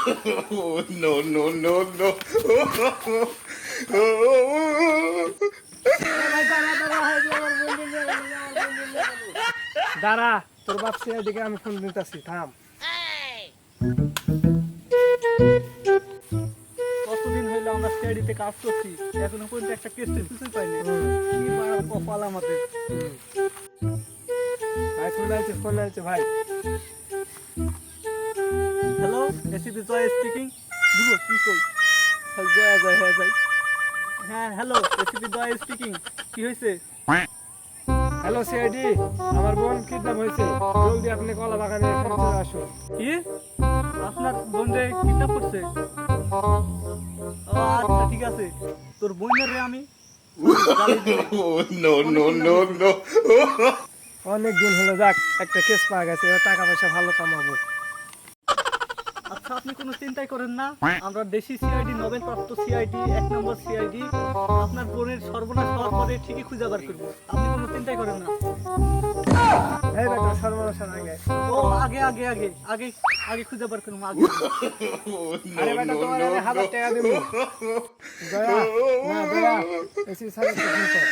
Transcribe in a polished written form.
Oh, no, no, no, no. দাঁড়া, তোর বাপ সিআইডিকে আমি ফোন দিতেছি, থাম। কতদিন হইলো আমরা সিআইডিতে কাজ করছি, এখনো পর্যন্ত একটা কেস কিছুই পাইনি। কি মারা কপাল আমাদের। ভাই ফোন আনছে ভাই। হ্যালো, এসিপি জয় স্পিকিং। দুটো কি কই? জয় জয় হ্যাঁ যাই। হ্যাঁ হ্যালো, এসিপি জয় স্পিকিং। কি হয়েছে? হ্যালো সিআইডি, আমার বোন কিডন্যাপ হয়েছে, জলদি আপনি কলা বাগানে এখানে চলে আসুন। কি? আপনার বোনরে কিডন্যাপ করছে? ও আচ্ছা ঠিক আছে, তোর বোনের রে আমি গালি দিব। Oh, no, no, no, no. অনেক দিন হলো, যাক একটা কেস পাওয়া গেছে, এবার টাকা পয়সা ভালো কামাবো। আচ্ছা আপনি কোনো চিন্তাই করেন না, আমরা দেশি সিআইডি, নোবেল প্রাপ্ত সিআইডি, 1 নম্বর সিআইডি আপনার বোনের সর্বনাশ হওয়ার পরে ঠিকই খুঁজে বার করবো। আপনি কোনো চিন্তাই করেন না। এই বেটা সর্বনাশের আগে। ও আগে আগে আগে আগে আগে খুঁজে বার করবো আগে। Oh, আরে no, বেটা no, তোমার no, আমি 1000 টাকা দেবো। no. দয়া, না দয়া, এসি স্যারের ফোন কর।